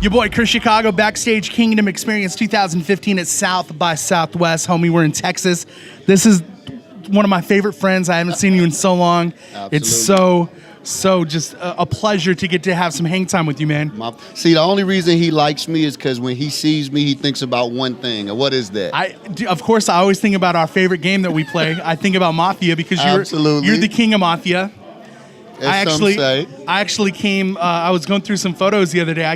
Your boy Chris Chicago, Backstage Kingdom Experience 2015 at South by Southwest. Homie, we're in Texas. This is one of my favorite friends. I haven't seen you in so long. Absolutely. It's so just a pleasure to get to have some hang time with you, man. See, the only reason he likes me is because when he sees me, he thinks about one thing. And what is that? Of course, I always think about our favorite game that we play. I think about Mafia because you're the king of Mafia. I actually came. I was going through some photos the other day.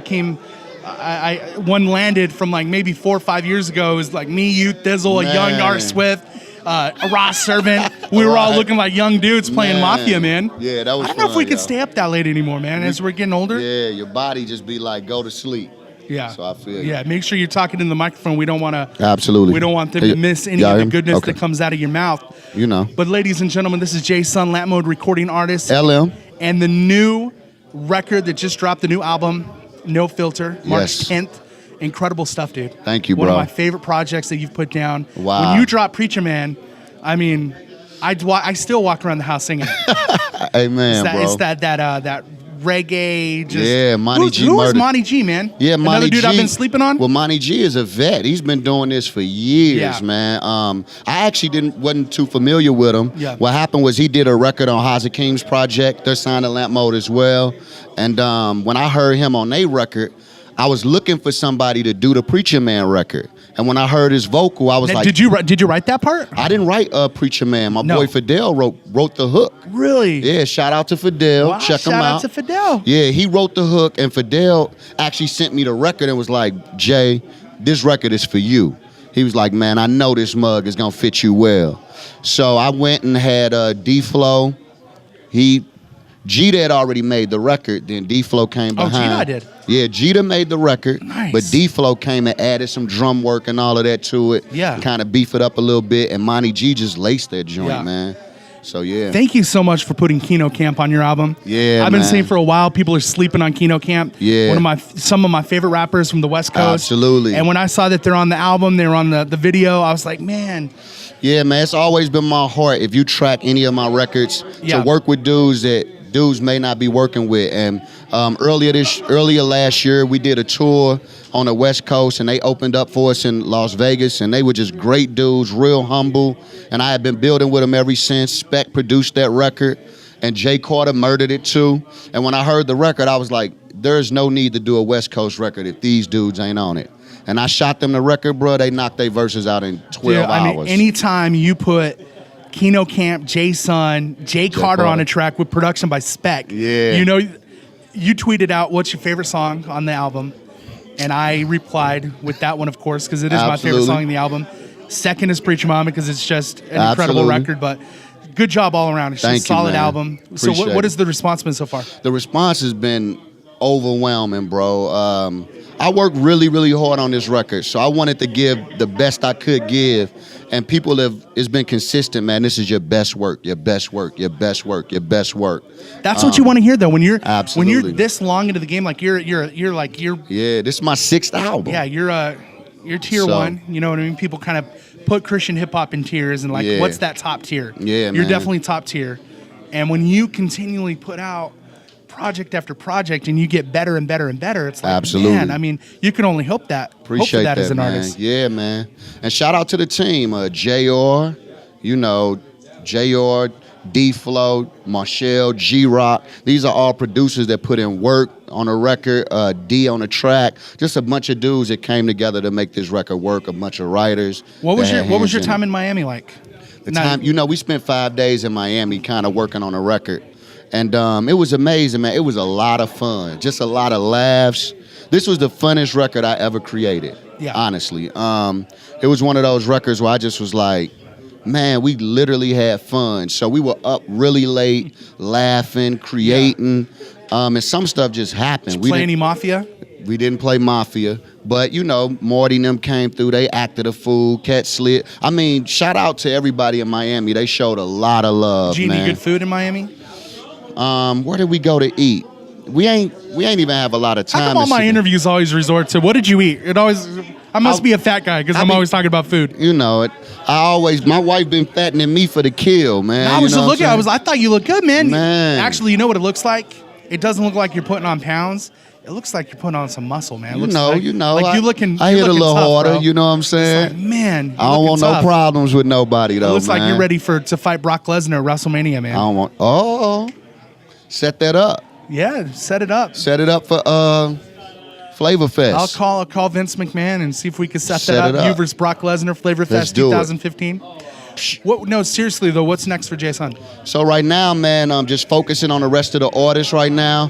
One landed from like maybe 4 or 5 years ago. It was like me, you, Thizzle, a young R Swift, a Ross Servant. We were all looking like young dudes playing Mafia, man. Yeah, that was. I don't know if we could stay up that late anymore, man. As we're getting older. Yeah, your body just be like, go to sleep. Yeah. So I feel. Yeah, make sure you're talking in the microphone. We don't want to. Absolutely. We don't want them to miss any of the goodness that comes out of your mouth. You know. But ladies and gentlemen, this is Json, Lat Mode recording artist. LM. And the new record that just dropped, the new album, No Filter, March 10th. Incredible stuff, dude. Thank you, bro. One of my favorite projects that you've put down. Wow. When you drop Preacher Man, I mean, I still walk around the house singing. Amen, bro. It's that reggae. Just, yeah, Monty G. Who is Monty G, man? Yeah, Monty Another dude G. I've been sleeping on? Well, Monty G is a vet. He's been doing this for years, man. I actually wasn't too familiar with him. Yeah. What happened was he did a record on Hazakim's project. They're signed to Lamp Mode as well. And when I heard him on their record, I was looking for somebody to do the Preacher Man record. And when I heard his vocal, I was like, did you write that part? I didn't write Preacher Man. My boy Fidel wrote the hook. Really? Yeah, shout out to Fidel. Wow, Check him out. Shout out to Fidel. Yeah, he wrote the hook, and Fidel actually sent me the record and was like, Jay, this record is for you. He was like, man, I know this mug is going to fit you well. So I went and had D-Flow. Jita had already made the record, then D-Flow came behind. Oh, Jita did? Yeah, Jita made the record, but D-Flow came and added some drum work and all of that to it. Yeah. Kind of beef it up a little bit, and Monty G just laced that joint, man. So, yeah. Thank you so much for putting Kino Camp on your album. Yeah, I've been saying for a while, people are sleeping on Kino Camp. Yeah. Some of my favorite rappers from the West Coast. Absolutely. And when I saw that they're on the album, they're on the video, I was like, man. Yeah, man, it's always been my heart. If you track any of my records, to work with dudes that dudes may not be working with. And earlier last year, we did a tour on the West Coast, and they opened up for us in Las Vegas, and they were just great dudes, real humble, and I have been building with them ever since. Spec produced that record, and Jay Carter murdered it too. And when I heard the record, I was like, there's no need to do a West Coast record if these dudes ain't on it. And I shot them the record, bro. They knocked their verses out in 12 hours. I mean, anytime you put Kino Camp, Json, Jay Carter on a track with production by Spec. Yeah. You know, you tweeted out what's your favorite song on the album, and I replied with that one, of course, because it is my favorite song on the album. Second is Preacher Mama because it's just an incredible record, but good job all around. It's just a solid album. So what has the response been so far? The response has been overwhelming, bro. I worked really, really hard on this record, so I wanted to give the best I could give. And people it's been consistent, man. This is your best work, your best work, your best work, your best work. That's what you want to hear, though. When you're this long into the game, like you're yeah. This is my 6th album. Yeah, you're tier 1. You know what I mean? People kind of put Christian hip hop in tiers, and like, what's that top tier? Yeah, man. You're definitely top tier. And when you continually put out project after project and you get better and better and better, it's like, man, I mean, you can only hope for that as an artist. Yeah, man. And shout out to the team, JR, JR, D-Flow, Marshall, G-Rock. These are all producers that put in work on a record, D on a track. Just a bunch of dudes that came together to make this record work, a bunch of writers. What was your time in Miami like? We spent 5 days in Miami kind of working on a record. And it was amazing, man. It was a lot of fun, just a lot of laughs. This was the funnest record I ever created, honestly. It was one of those records where I just was like, man, we literally had fun. So we were up really late, laughing, creating, and some stuff just happened. Did you play any Mafia? We didn't play Mafia, but, Morty and them came through. They acted a fool. Cat Slit. I mean, shout out to everybody in Miami. They showed a lot of love, man. Did you eat good food in Miami? Where did we go to eat? We ain't even have a lot of time. How come all my interviews always resort to what did you eat? I must be a fat guy because I'm always talking about food. You know it. My wife been fattening me for the kill, man. I thought you looked good, man. Actually, you know what it looks like? It doesn't look like you're putting on pounds. It looks like you're putting on some muscle, man. It You looks know, like, Like you looking. I you're hit a looking little tough, harder. bro. You know what I'm saying? It's like, man, I don't want no problems with nobody though. It looks man. like you're ready to fight Brock Lesnar at WrestleMania, man. I don't want. Oh, set that up. Yeah, set it up. Set it up for Flavor Fest. I'll call Vince McMahon and see if we can set Set that it up. up. You versus Brock Lesnar, Flavor Let's Fest do it. 2015. No, seriously though, what's next for Json? So right now, man, I'm just focusing on the rest of the artists right now.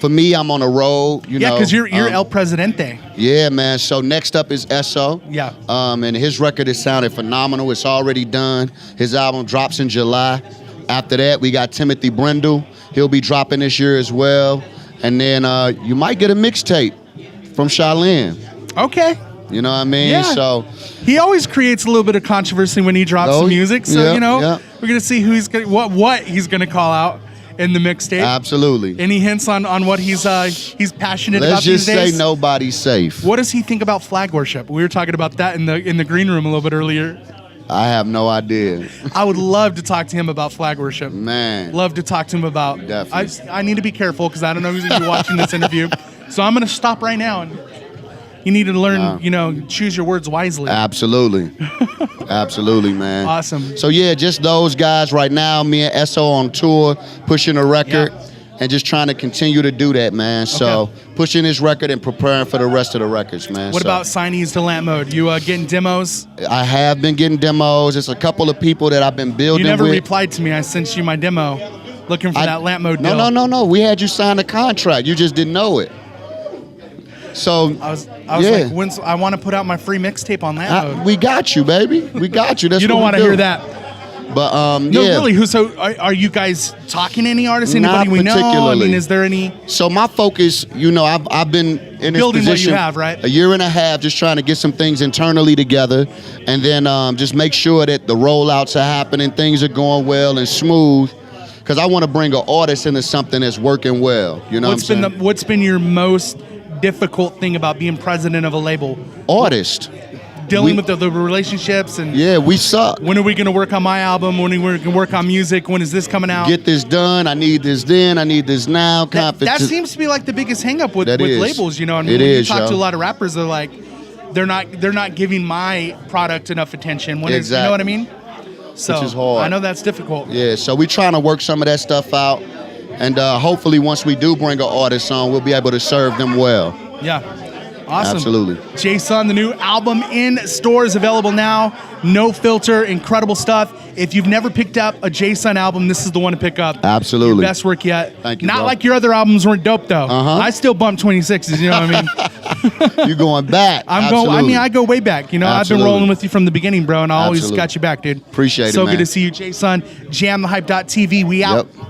For me, I'm on the road. You know, because you're El Presidente. Yeah, man. So next up is Esso. Yeah. And his record has sounded phenomenal. It's already done. His album drops in July. After that, we got Timothy Brindle. He'll be dropping this year as well. And then you might get a mixtape from Shai Linne. Okay. You know what I mean? Yeah. So he always creates a little bit of controversy when he drops some music. So yeah, you know, yeah. we're gonna see who he's gonna what he's gonna call out in the mixtape. absolutely. Any hints on what he's passionate about Let's just these days? say nobody's safe. What does he think about flag worship? We were talking about that in the green room a little bit earlier. I have no idea. I would love to talk to him about flag worship. Man. Love to talk to him about. Definitely. I need to be careful because I don't know who's going to be watching this interview. So I'm going to stop right now. And you need to learn, choose your words wisely. Absolutely. Absolutely, man. Awesome. So, yeah, just those guys right now. Me and Esso on tour, pushing a record. Yeah. And just trying to continue to do that, man. So pushing this record and preparing for the rest of the records, man. What about signees to Lamp Mode? You getting demos? I have been getting demos. It's a couple of people that I've been building You never with. replied to me. I sent you my demo looking for that Lamp Mode deal. No. We had you sign a contract. You just didn't know it. So I was like, I want to put out my free mixtape on Lamp Mode. we got you, baby. We got you. That's You don't want want to hear that. But No, yeah. really. Are you guys talking to any artists? Not Anybody we know? I particularly. mean, is there any? So my focus, I've been in this Building what position you have, right? a year and a half, just trying to get some things internally together, and then just make sure that the rollouts are happening, things are going well and smooth. Because I want to bring an artist into something that's working well. You know What's been your most difficult thing about being president of a label? Artist. Dealing with the relationships and Yeah, we suck. when are we going to work on my album? When are we going to work on music? When is this coming out? Get this done. I need this then. I need this now. That seems to be like the biggest hang up with labels, you know. I mean, It when is, you talk yo. to a lot of rappers, they're like, they're not giving my product enough attention. You Exactly. know what I mean? So Which is hard. I know that's difficult. Yeah, so we're trying to work some of that stuff out. And hopefully once we do bring an artist on, we'll be able to serve them well. Yeah. Awesome. Absolutely. Json, the new album in stores, available now. No filter, incredible stuff. If you've never picked up a Json album, this is the one to pick up. Absolutely. Your best work yet. Thank you, Not bro. like your other albums weren't dope though. I still bump 26s, you know what I mean? You going back. I go way back. You know, I've been Absolutely. rolling with you from the beginning, bro, and I always Absolutely. got you back, dude. Appreciate it, So man. good to see you, Json. JamTheHype.tv. We out. Yep.